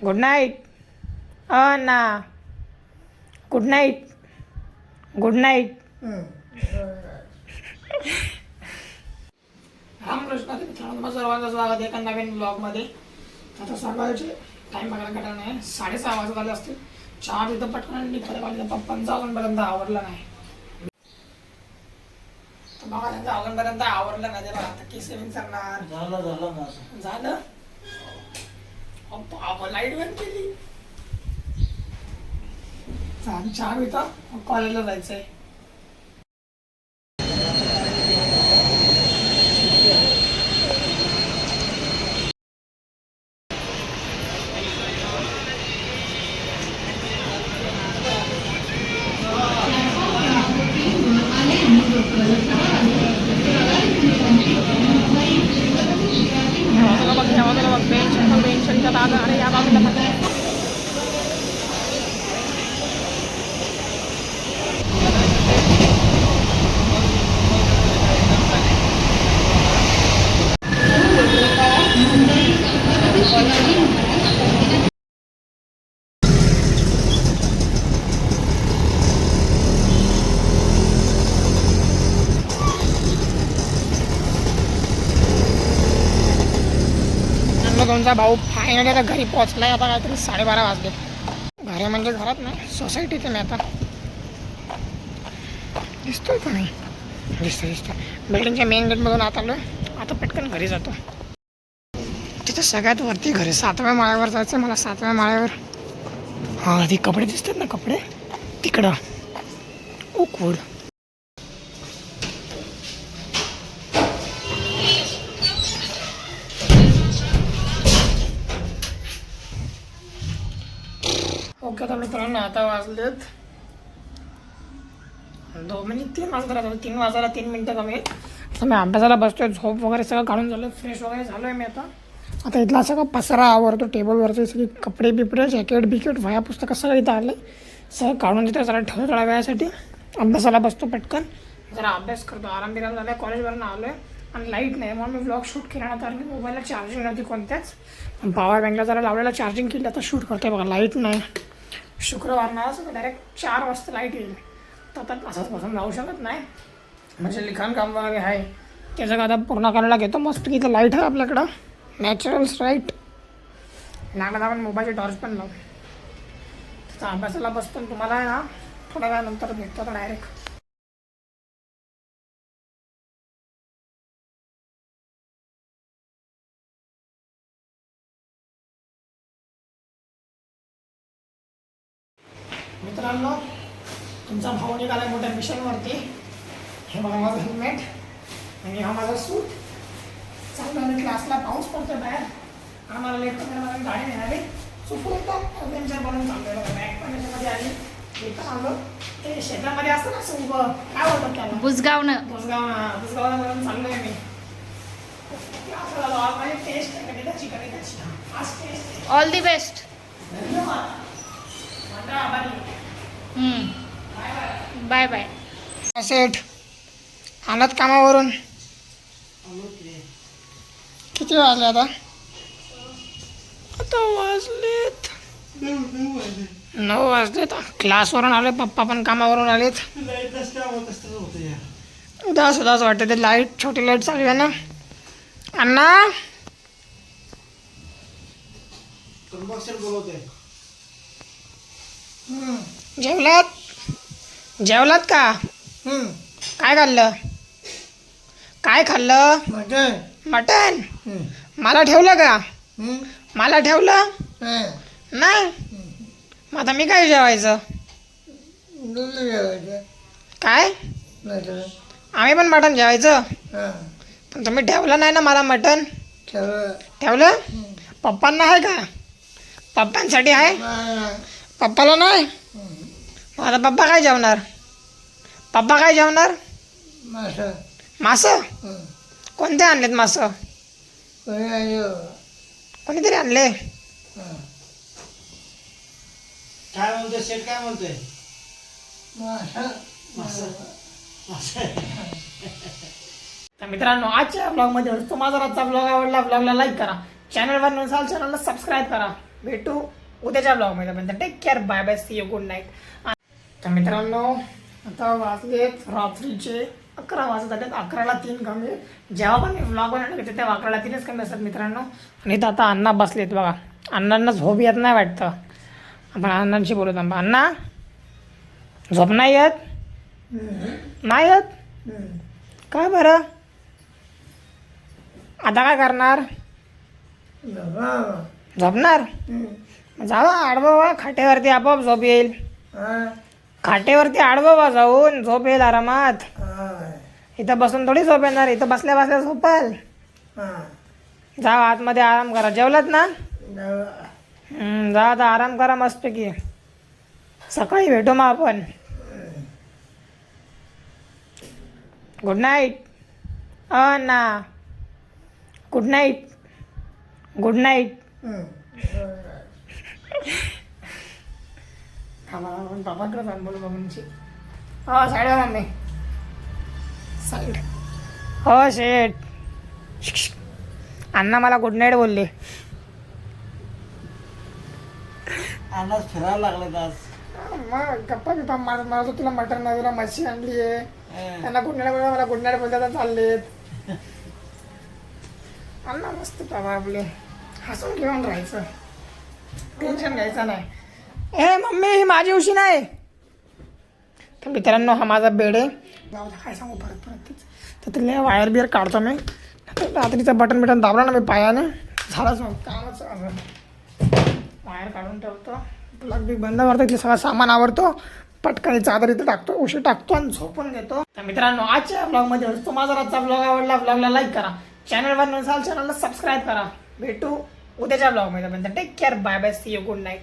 Good night. ना good night. Good night. Ramkrishna मित्रांनो, सर्वांचं स्वागत एका नवीन ब्लॉगमध्ये. आता सकाळचे टाईम बघायला कटा नाही, 6:30 वाजत आले असतील. चहा तिथं पटकन निघाले पाहिजे. पप्पांचा अजूनपर्यंत आवडला नाही. तर बघा त्यांचं अजूनपर्यंत आवडलं नाही. बघा आता केस विचारणार झालं. बाबा लाईट बंद केली. चहा पिता कॉलेजला जायचंय. बेंचच्या बाजूला आणि या बाजूला तुमचा भाऊ फायनली आता घरी पोहोचलाय. आता काहीतरी 12:30 वाजले. घरी म्हणजे घरात नाही, सोसायटीत मी आता. दिसतोय का नाही? दिसतं. बिल्डिंगच्या मेन गेटमधून आता आलो. आता पटकन घरी जातो. तिथं सगळ्यात वरती घर आहे. 7व्या माळ्यावर जायचं मला. 7व्या माळ्यावर हां ती कपडे दिसतात ना, कपडे तिकडं. ओकवूड. ओके तर मित्रांनो, आता वाजलेत 3 वाजता. 3 वाजायला 3 मिनटं कमी आहेत. तर मी अभ्यासाला बसतोय. झोप वगैरे सगळं काढून झालं, फ्रेश वगैरे झालो आहे मी. आता इथला सगळं पसारा आवरतो. टेबलवरचे सगळे कपडे बिपडे, जॅकेट बिकेट, वह्या पुस्तकं सगळं इथं आलं. सगळं काढून तिथं जरा ठेवतो थोड्या वेळासाठी. अभ्यासाला बसतो पटकन, जरा अभ्यास करतो. आराम झाला आहे. कॉलेजवरून आलो आहे आणि लाईट नाही, म्हणून मी ब्लॉग शूट केला ना. कारण की मोबाईलला चार्जिंग नव्हती कोणत्याच. पॉवर बँकला जरा लावलेला चार्जिंग केली. आता शूट करते बघा. लाईट नाही. शुक्रवार ना असं डायरेक्ट 4 वाजता लाईट येईल. तर आता असाच बसून जाऊ शकत नाही. म्हणजे लिखाण काम वगैरे आहे त्याचं आता पूर्ण करायला घेतो. मस्त इथं लाईट आहे आपल्याकडं, नॅचरल्स राईट. लागलं आपण मोबाईलची टॉर्च पण लावू. त्याचा अभ्यासाला बसतो. तुम्हाला आहे ना थोड्या वेळानंतर भेटतो आता डायरेक्ट. मित्रांनो, तुमचा भाऊ निघाला मोठ्या मिशनवरती. हे बघा माझं हेल्मेट आणि हा माझा सूट. चांगलं आम्ही क्लासला. पाऊस पडतो बाहेर. आम्हाला लेट पण मला गाडी मिळाली. चुकून त्यांच्या बनवून चाललो आहे. बॅग पण याच्यामध्ये आली. इथं आलो. ते शेतामध्ये असतं ना असं उभं, काय होतं त्याला? बुजगावनं म्हणून चाललो आहे मी. क्लासला आलो. आज माझी टेस्ट आहे गणिताची. आज टेस्ट आहे. All the best. धन्यवाद. मंडळ आभारी. Bye bye. सेठ आणत कामावरून. किती वाजले आता? आता वाजलेत 9 वाजलेत. क्लासवरून आले. पप्पा पण कामावरून आलेत. उदास वाटतं ते. लाईट, छोटी लाईट चालू आहे ना. अण्णा जेवलात का? काय खाल्लं? मटन. मला ठेवलं का? मला ठेवलं नाही. मग आता मी काय जेवायचं? काय? आम्ही पण मटन जेवायचं. पण तुम्ही ठेवलं नाही ना मला मटन. ठेवलं. पप्पांना आहे का? पप्पांसाठी आहे. पप्पाला नाही. आता पप्पा काय जेवणार? मासं. कोणते आणलेत मासं? कोणीतरी आणले. काय म्हणतोय शेठ? काय म्हणतोय? तर मित्रांनो, आजच्या ब्लॉगमध्ये तुम्हाला जर आजचा ब्लॉग आवडला, ब्लॉगला लाईक करा. चॅनलवर नसाल चॅनलला सबस्क्राईब करा. भेटू उद्याच्या ब्लॉगमध्ये पण take care bye bye see you good night. तर मित्रांनो आता वाजलेत रात्रीचे 11 वाजत आहेत. 11ला 3 कमी. जेव्हा पण मी ब्लॉग बनवणार तेव्हा 11ला 3च कमी असतात मित्रांनो. आणि इथं आता अण्णा बसलेत बघा. अण्णांना झोप येत नाही वाटतं. आपण अण्णांशी बोलू थांबा. अण्णा झोप नाही येत? नाही येत? काय बरं? आता काय करणार? झोपणार? जावा आडवा खाटेवरती आपोआप झोप येईल. खाटेवरती आडवा जाऊन झोप येईल आरामात. इथं बसून थोडी झोप येणार. इथं बसल्या बसल्या झोपाल. जा आतमध्ये आराम करा. जेवलात ना? जा आता आराम करा मस्तपैकी. सकाळी भेटू मग आपण. Good night. ना गुड नाईट. Good night. बाबाकडे जाऊन बोलू बाबांची. हो साईड हो मम्मी. साईड. हो शेट. अण्णा मला गुड नाईट बोलले. अंदाज फिरायला लागले आज. मग गप्पा बिप्पा मारत मारत तुला मटण तुला मच्छी आणली आहे. त्यांना गुड नाईट बोलला. मला गुड नाईट बोलतात चाललेत. अण्णा मस्त बाबा आपले. हसून घेऊन राहायचं. टेन्शन घ्यायचं नाही. ए मम्मी ही माझी उशी नाही. तर मित्रांनो हा माझा बेड आहे. जाऊ काय सांगू परत परत तीच. तर तिला वायर बिअर काढतो मी. रात्रीचं बटन दाबला ना मी पायाने झालंच मग कामच. वायर काढून ठेवतो. प्लग बी बंद करतो. इथलं सगळं सामान आवरतो. पटकन चादर इथं टाकतो. उशी टाकतो आणि झोपून घेतो. तर मित्रांनो आजच्या ब्लॉगमध्ये तुम्हाला जर आजचा ब्लॉग आवडला ब्लॉगला लाईक करा. चॅनलवर नसाल चॅनलला सबस्क्राईब करा. भेटू उद्याच्या ब्लॉगमध्ये पण take care bye bye see you good night.